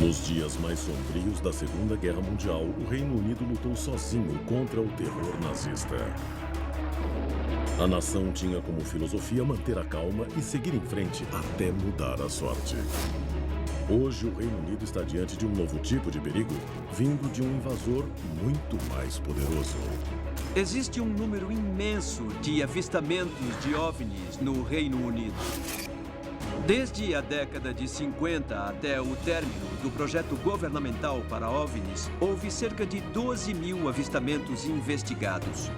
Nos dias mais sombrios da Segunda Guerra Mundial, o Reino Unido lutou sozinho contra o terror nazista. A nação tinha como filosofia manter a calma e seguir em frente até mudar a sorte. Hoje, o Reino Unido está diante de um novo tipo de perigo, vindo de um invasor muito mais poderoso. Existe um número imenso de avistamentos de OVNIs no Reino Unido. Desde a década de 50 até o término do projeto governamental para OVNIs, houve cerca de 12 mil avistamentos investigados.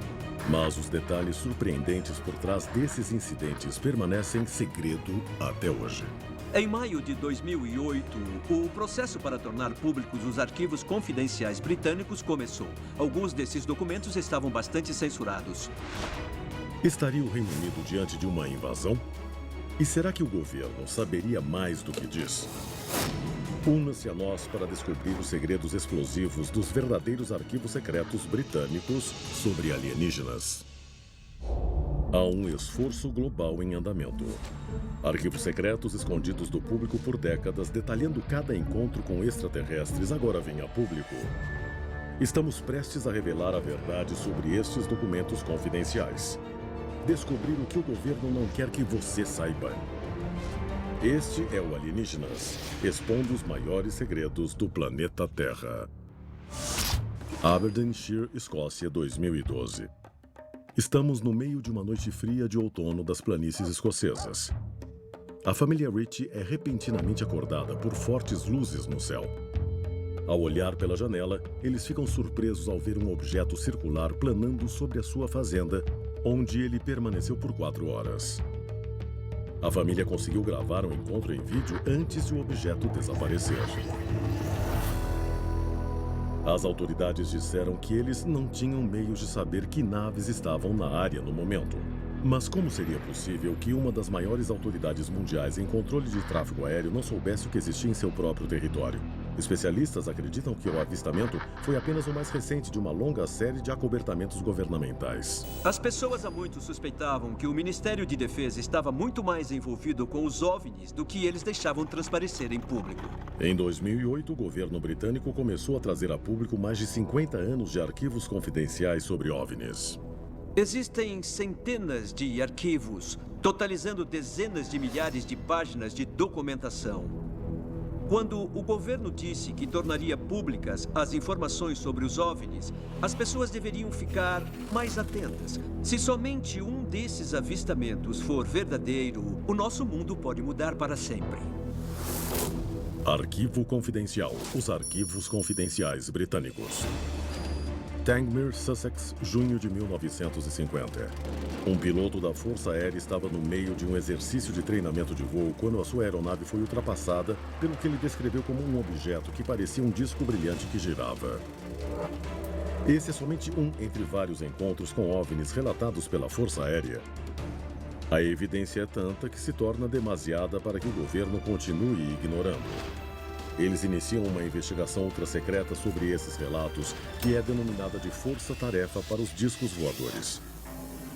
Mas os detalhes surpreendentes por trás desses incidentes permanecem segredo até hoje. Em maio de 2008, o processo para tornar públicos os arquivos confidenciais britânicos começou. Alguns desses documentos estavam bastante censurados. Estaria o Reino Unido diante de uma invasão? E será que o governo saberia mais do que diz? Una-se a nós para descobrir os segredos explosivos dos verdadeiros arquivos secretos britânicos sobre alienígenas. Há um esforço global em andamento. Arquivos secretos escondidos do público por décadas, detalhando cada encontro com extraterrestres, agora vêm a público. Estamos prestes a revelar a verdade sobre estes documentos confidenciais. Descobrir o que o governo não quer que você saiba. Este é o Alienígenas, expondo os maiores segredos do planeta Terra. Aberdeenshire, Escócia, 2012. Estamos no meio de uma noite fria de outono das planícies escocesas. A família Ritchie é repentinamente acordada por fortes luzes no céu. Ao olhar pela janela, eles ficam surpresos ao ver um objeto circular planando sobre a sua fazenda, onde ele permaneceu por 4 horas. A família conseguiu gravar o encontro em vídeo antes de o objeto desaparecer. As autoridades disseram que eles não tinham meios de saber que naves estavam na área no momento. Mas como seria possível que uma das maiores autoridades mundiais em controle de tráfego aéreo não soubesse o que existia em seu próprio território? Especialistas acreditam que o avistamento foi apenas o mais recente de uma longa série de acobertamentos governamentais. As pessoas há muito suspeitavam que o Ministério de Defesa estava muito mais envolvido com os OVNIs do que eles deixavam transparecer em público. Em 2008, o governo britânico começou a trazer a público mais de 50 anos de arquivos confidenciais sobre OVNIs. Existem centenas de arquivos, totalizando dezenas de milhares de páginas de documentação. Quando o governo disse que tornaria públicas as informações sobre os OVNIs, as pessoas deveriam ficar mais atentas. Se somente um desses avistamentos for verdadeiro, o nosso mundo pode mudar para sempre. Arquivo Confidencial. Os arquivos confidenciais britânicos. Tangmere, Sussex, junho de 1950. Um piloto da Força Aérea estava no meio de um exercício de treinamento de voo quando a sua aeronave foi ultrapassada pelo que ele descreveu como um objeto que parecia um disco brilhante que girava. Esse é somente um entre vários encontros com OVNIs relatados pela Força Aérea. A evidência é tanta que se torna demasiada para que o governo continue ignorando. Eles iniciam uma investigação ultra-secreta sobre esses relatos, que é denominada de Força-Tarefa para os Discos Voadores.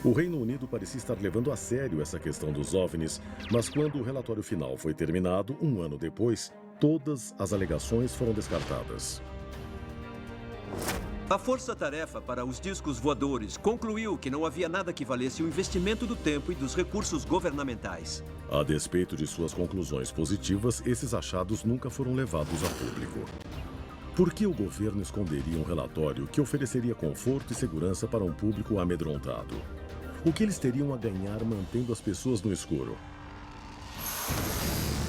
O Reino Unido parecia estar levando a sério essa questão dos OVNIs, mas quando o relatório final foi terminado, um ano depois, todas as alegações foram descartadas. A Força-Tarefa para os Discos Voadores concluiu que não havia nada que valesse o investimento do tempo e dos recursos governamentais. A despeito de suas conclusões positivas, esses achados nunca foram levados a público. Por que o governo esconderia um relatório que ofereceria conforto e segurança para um público amedrontado? O que eles teriam a ganhar mantendo as pessoas no escuro?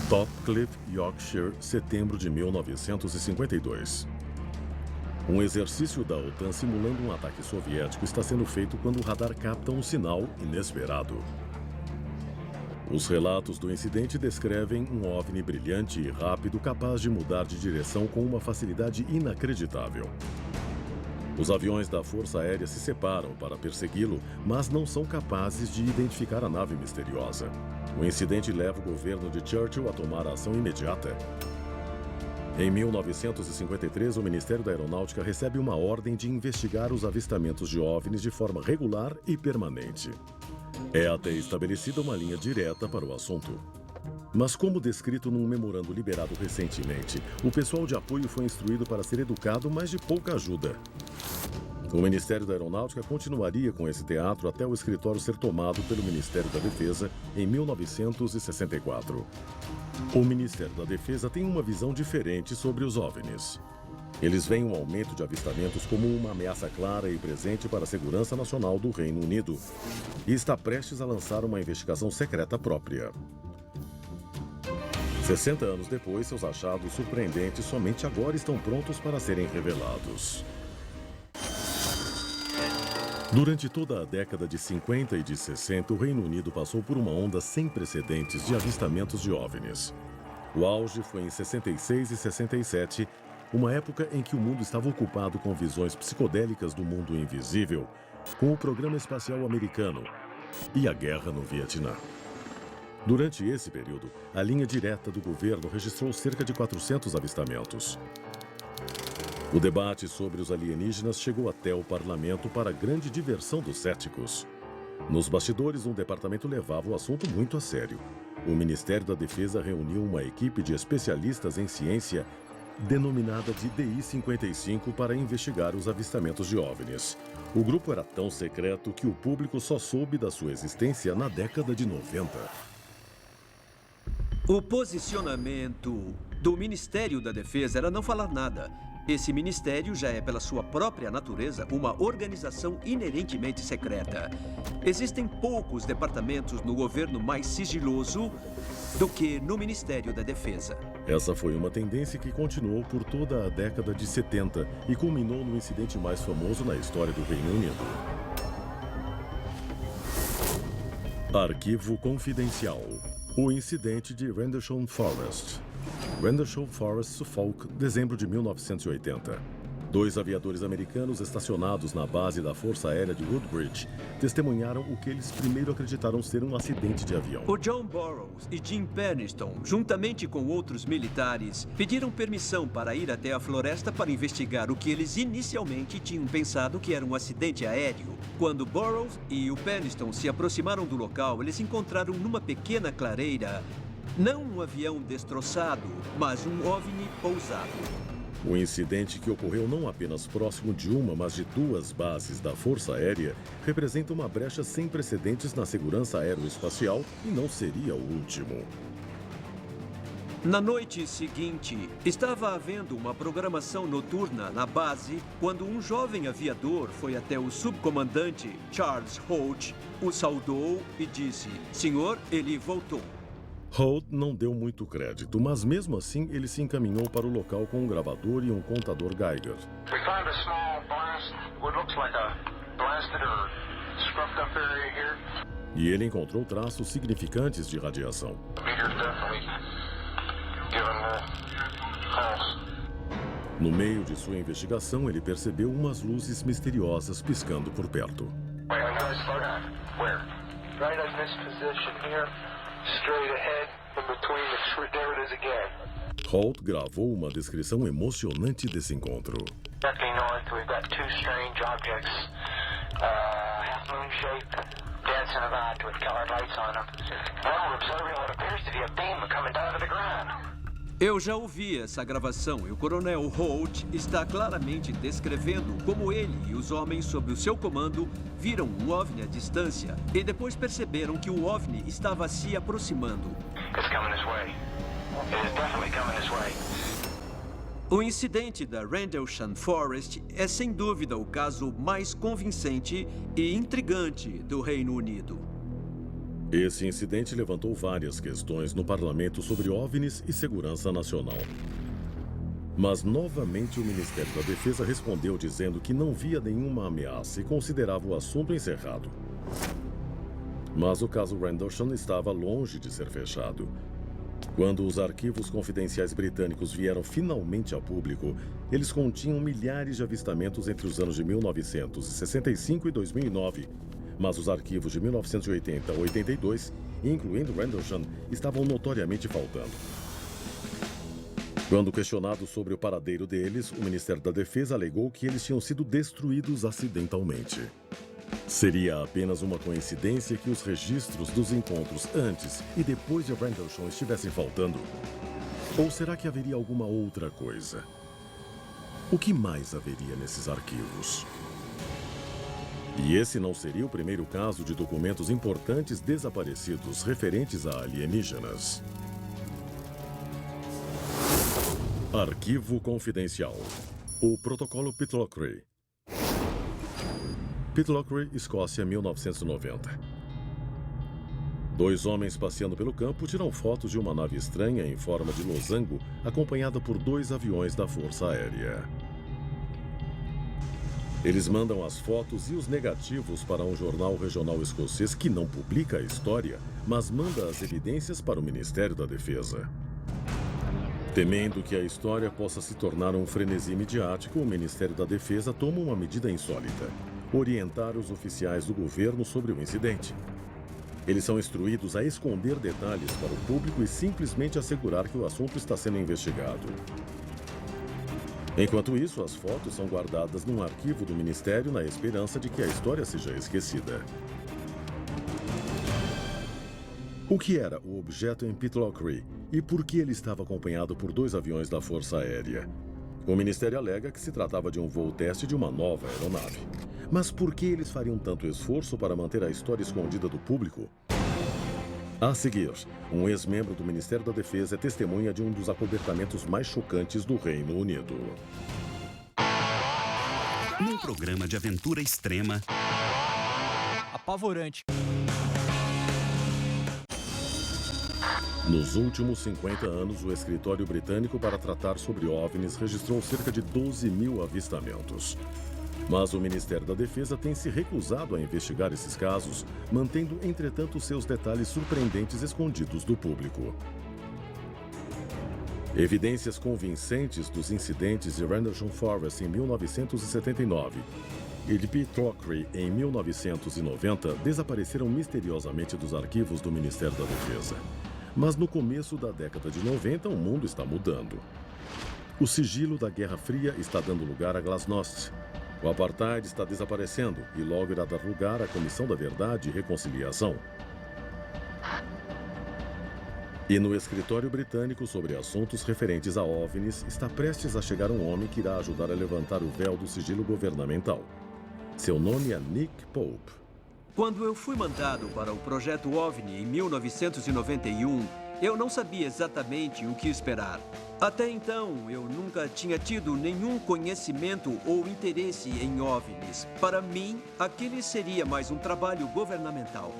Topcliffe, Yorkshire, setembro de 1952. Um exercício da OTAN simulando um ataque soviético está sendo feito quando o radar capta um sinal inesperado. Os relatos do incidente descrevem um OVNI brilhante e rápido capaz de mudar de direção com uma facilidade inacreditável. Os aviões da Força Aérea se separam para persegui-lo, mas não são capazes de identificar a nave misteriosa. O incidente leva o governo de Churchill a tomar a ação imediata. Em 1953, o Ministério da Aeronáutica recebe uma ordem de investigar os avistamentos de OVNIs de forma regular e permanente. É até estabelecida uma linha direta para o assunto. Mas como descrito num memorando liberado recentemente, o pessoal de apoio foi instruído para ser educado, mas de pouca ajuda. O Ministério da Aeronáutica continuaria com esse teatro até o escritório ser tomado pelo Ministério da Defesa em 1964. O Ministério da Defesa tem uma visão diferente sobre os OVNIs. Eles veem um aumento de avistamentos como uma ameaça clara e presente para a segurança nacional do Reino Unido e está prestes a lançar uma investigação secreta própria. 60 anos depois, seus achados surpreendentes somente agora estão prontos para serem revelados. Durante toda a década de 50 e de 60, o Reino Unido passou por uma onda sem precedentes de avistamentos de OVNIs. O auge foi em 66 e 67, uma época em que o mundo estava ocupado com visões psicodélicas do mundo invisível, com o programa espacial americano e a guerra no Vietnã. Durante esse período, a linha direta do governo registrou cerca de 400 avistamentos. O debate sobre os alienígenas chegou até o parlamento para a grande diversão dos céticos. Nos bastidores, um departamento levava o assunto muito a sério. O Ministério da Defesa reuniu uma equipe de especialistas em ciência denominada de DI-55 para investigar os avistamentos de OVNIs. O grupo era tão secreto que o público só soube da sua existência na década de 90. O posicionamento do Ministério da Defesa era não falar nada. Esse ministério já é, pela sua própria natureza, uma organização inerentemente secreta. Existem poucos departamentos no governo mais sigiloso do que no Ministério da Defesa. Essa foi uma tendência que continuou por toda a década de 70 e culminou no incidente mais famoso na história do Reino Unido. Arquivo Confidencial. O incidente de Rendlesham Forest. Rendlesham Forest, Suffolk, dezembro de 1980. 2 aviadores americanos estacionados na base da Força Aérea de Woodbridge testemunharam o que eles primeiro acreditaram ser um acidente de avião. O John Burroughs e Jim Penniston, juntamente com outros militares, pediram permissão para ir até a floresta para investigar o que eles inicialmente tinham pensado que era um acidente aéreo. Quando Burroughs e o Penniston se aproximaram do local, eles encontraram numa pequena clareira não um avião destroçado, mas um OVNI pousado. O incidente, que ocorreu não apenas próximo de uma, mas de 2 bases da Força Aérea, representa uma brecha sem precedentes na segurança aeroespacial e não seria o último. Na noite seguinte, estava havendo uma programação noturna na base quando um jovem aviador foi até o subcomandante Charles Holt, o saudou e disse: "Senhor, ele voltou." Holt não deu muito crédito, mas mesmo assim ele se encaminhou para o local com um gravador e um contador Geiger. We found a small blast, what looks like a blasted or scruffed up area here. E ele encontrou traços significantes de radiação. The meter's definitely given false. No meio de sua investigação, ele percebeu umas luzes misteriosas piscando por perto. Wait, I got it slowed down. Where? Right in this position here. Straight ahead, in between the there it is again. Holt gravou uma descrição emocionante desse encontro. Directly north, we've got 2 strange objects, half moon shaped, dancing about with colored lights on them. Now we're observing what appears to be a beam coming down to the ground. Eu já ouvi essa gravação e o coronel Holt está claramente descrevendo como ele e os homens sob o seu comando viram um OVNI à distância e depois perceberam que o OVNI estava se aproximando. It's coming this way. It is definitely coming this way. O incidente da Rendlesham Forest é sem dúvida o caso mais convincente e intrigante do Reino Unido. Esse incidente levantou várias questões no parlamento sobre OVNIs e segurança nacional. Mas, novamente, o Ministério da Defesa respondeu dizendo que não via nenhuma ameaça e considerava o assunto encerrado. Mas o caso Rendlesham estava longe de ser fechado. Quando os arquivos confidenciais britânicos vieram finalmente a público, eles continham milhares de avistamentos entre os anos de 1965 e 2009. Mas os arquivos de 1980 a 82, incluindo Rendlesham, estavam notoriamente faltando. Quando questionado sobre o paradeiro deles, o Ministério da Defesa alegou que eles tinham sido destruídos acidentalmente. Seria apenas uma coincidência que os registros dos encontros antes e depois de Rendlesham estivessem faltando? Ou será que haveria alguma outra coisa? O que mais haveria nesses arquivos? E esse não seria o primeiro caso de documentos importantes desaparecidos referentes a alienígenas. Arquivo confidencial. O Protocolo Pitlochry. Pitlochry, Escócia, 1990. Dois homens passeando pelo campo tiram fotos de uma nave estranha em forma de losango, acompanhada por 2 aviões da Força Aérea. Eles mandam as fotos e os negativos para um jornal regional escocês que não publica a história, mas manda as evidências para o Ministério da Defesa. Temendo que a história possa se tornar um frenesi midiático, o Ministério da Defesa toma uma medida insólita: orientar os oficiais do governo sobre o incidente. Eles são instruídos a esconder detalhes para o público e simplesmente assegurar que o assunto está sendo investigado. Enquanto isso, as fotos são guardadas num arquivo do Ministério na esperança de que a história seja esquecida. O que era o objeto em Pitlochry e por que ele estava acompanhado por 2 aviões da Força Aérea? O Ministério alega que se tratava de um voo teste de uma nova aeronave. Mas por que eles fariam tanto esforço para manter a história escondida do público? A seguir, um ex-membro do Ministério da Defesa é testemunha de um dos acobertamentos mais chocantes do Reino Unido. Num programa de aventura extrema, apavorante. Nos últimos 50 anos, o escritório britânico para tratar sobre OVNIs registrou cerca de 12.000 avistamentos. Mas o Ministério da Defesa tem se recusado a investigar esses casos, mantendo, entretanto, seus detalhes surpreendentes escondidos do público. Evidências convincentes dos incidentes de Rendlesham Forest em 1979 e de Pitlochry em 1990 desapareceram misteriosamente dos arquivos do Ministério da Defesa. Mas no começo da década de 90, o mundo está mudando. O sigilo da Guerra Fria está dando lugar a glasnost. O apartheid está desaparecendo e logo irá dar lugar à Comissão da Verdade e Reconciliação. E no escritório britânico sobre assuntos referentes a OVNIs está prestes a chegar um homem que irá ajudar a levantar o véu do sigilo governamental. Seu nome é Nick Pope. Quando eu fui mandado para o projeto OVNI em 1991, eu não sabia exatamente o que esperar. Até então, eu nunca tinha tido nenhum conhecimento ou interesse em OVNIs. Para mim, aquele seria mais um trabalho governamental.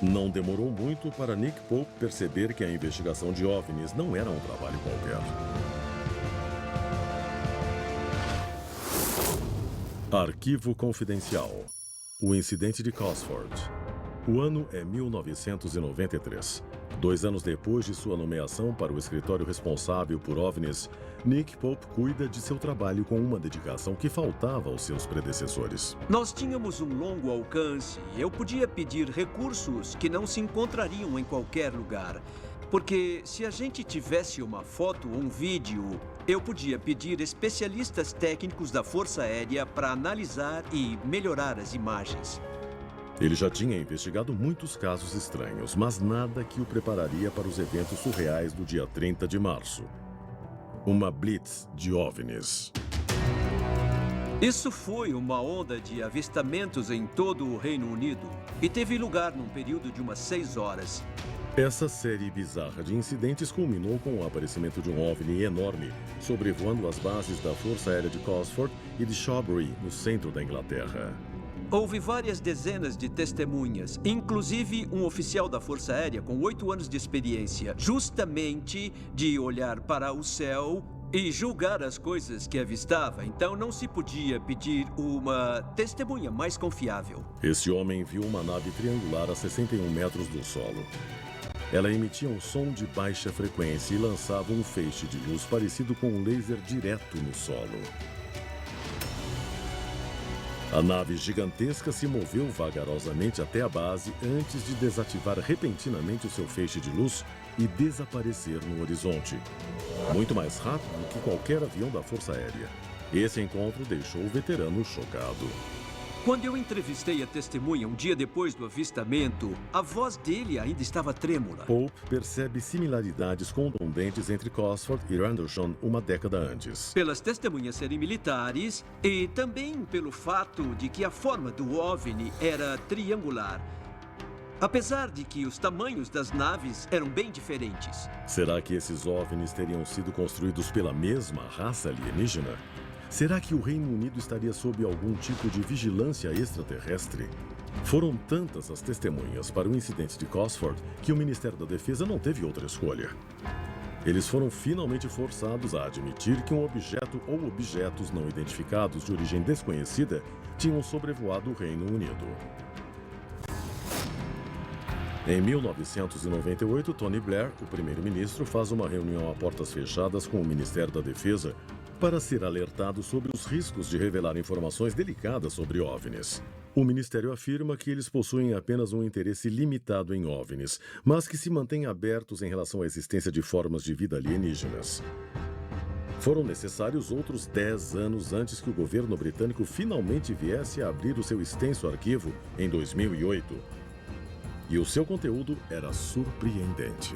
Não demorou muito para Nick Pope perceber que a investigação de OVNIs não era um trabalho qualquer. Arquivo confidencial. O incidente de Cosford. O ano é 1993. 2 anos depois de sua nomeação para o escritório responsável por OVNIs, Nick Pope cuida de seu trabalho com uma dedicação que faltava aos seus predecessores. Nós tínhamos um longo alcance e eu podia pedir recursos que não se encontrariam em qualquer lugar. Porque se a gente tivesse uma foto ou um vídeo, eu podia pedir especialistas técnicos da Força Aérea para analisar e melhorar as imagens. Ele já tinha investigado muitos casos estranhos, mas nada que o prepararia para os eventos surreais do dia 30 de março. Uma blitz de OVNIs. Isso foi uma onda de avistamentos em todo o Reino Unido e teve lugar num período de umas 6 horas. Essa série bizarra de incidentes culminou com o aparecimento de um OVNI enorme sobrevoando as bases da Força Aérea de Cosford e de Shawbury, no centro da Inglaterra. Houve várias dezenas de testemunhas, inclusive um oficial da Força Aérea com 8 anos de experiência, justamente de olhar para o céu e julgar as coisas que avistava. Então não se podia pedir uma testemunha mais confiável. Esse homem viu uma nave triangular a 61 metros do solo. Ela emitia um som de baixa frequência e lançava um feixe de luz parecido com um laser direto no solo. A nave gigantesca se moveu vagarosamente até a base antes de desativar repentinamente o seu feixe de luz e desaparecer no horizonte. Muito mais rápido do que qualquer avião da Força Aérea. Esse encontro deixou o veterano chocado. Quando eu entrevistei a testemunha um dia depois do avistamento, a voz dele ainda estava trêmula. Pope percebe similaridades contundentes entre Cosford e Rendlesham uma década antes. Pelas testemunhas serem militares e também pelo fato de que a forma do OVNI era triangular. Apesar de que os tamanhos das naves eram bem diferentes. Será que esses OVNIs teriam sido construídos pela mesma raça alienígena? Será que o Reino Unido estaria sob algum tipo de vigilância extraterrestre? Foram tantas as testemunhas para o incidente de Cosford que o Ministério da Defesa não teve outra escolha. Eles foram finalmente forçados a admitir que um objeto ou objetos não identificados de origem desconhecida tinham sobrevoado o Reino Unido. Em 1998, Tony Blair, o primeiro-ministro, faz uma reunião a portas fechadas com o Ministério da Defesa para ser alertado sobre os riscos de revelar informações delicadas sobre OVNIs. O Ministério afirma que eles possuem apenas um interesse limitado em OVNIs, mas que se mantêm abertos em relação à existência de formas de vida alienígenas. Foram necessários outros 10 anos antes que o governo britânico finalmente viesse a abrir o seu extenso arquivo em 2008. E o seu conteúdo era surpreendente.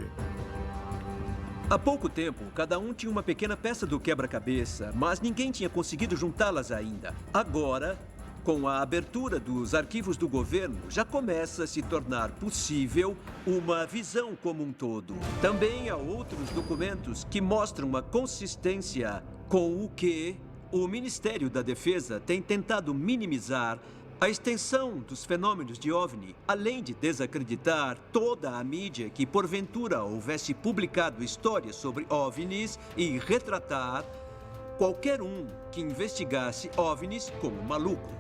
Há pouco tempo, cada um tinha uma pequena peça do quebra-cabeça, mas ninguém tinha conseguido juntá-las ainda. Agora, com a abertura dos arquivos do governo, já começa a se tornar possível uma visão como um todo. Também há outros documentos que mostram uma consistência com o que o Ministério da Defesa tem tentado minimizar a extensão dos fenômenos de OVNI, além de desacreditar toda a mídia que porventura houvesse publicado histórias sobre OVNIs e retratar qualquer um que investigasse OVNIs como maluco.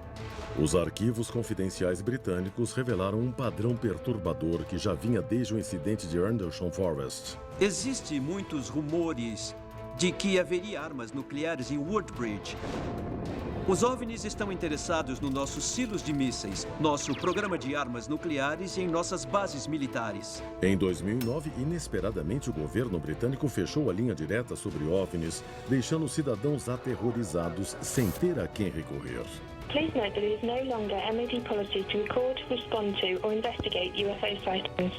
Os arquivos confidenciais britânicos revelaram um padrão perturbador que já vinha desde o incidente de Rendlesham Forest. Existem muitos rumores de que haveria armas nucleares em Woodbridge. Os OVNIs estão interessados nos nossos silos de mísseis, nosso programa de armas nucleares e em nossas bases militares. Em 2009, inesperadamente, o governo britânico fechou a linha direta sobre OVNIs, deixando os cidadãos aterrorizados sem ter a quem recorrer. Please note that it is no longer MOD policy to record, respond to or investigate UFO sightings.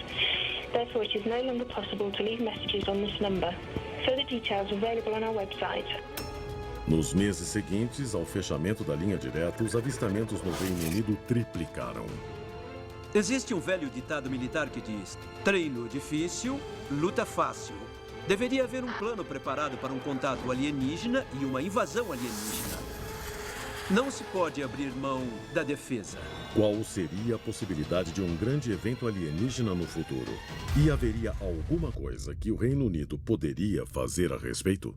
Therefore, it is no longer possible to leave messages on this number. Further details are available on our website. Nos meses seguintes ao fechamento da linha direta, os avistamentos no Reino Unido triplicaram. Existe um velho ditado militar que diz: treino difícil, luta fácil. Deveria haver um plano preparado para um contato alienígena e uma invasão alienígena. Não se pode abrir mão da defesa. Qual seria a possibilidade de um grande evento alienígena no futuro? E haveria alguma coisa que o Reino Unido poderia fazer a respeito?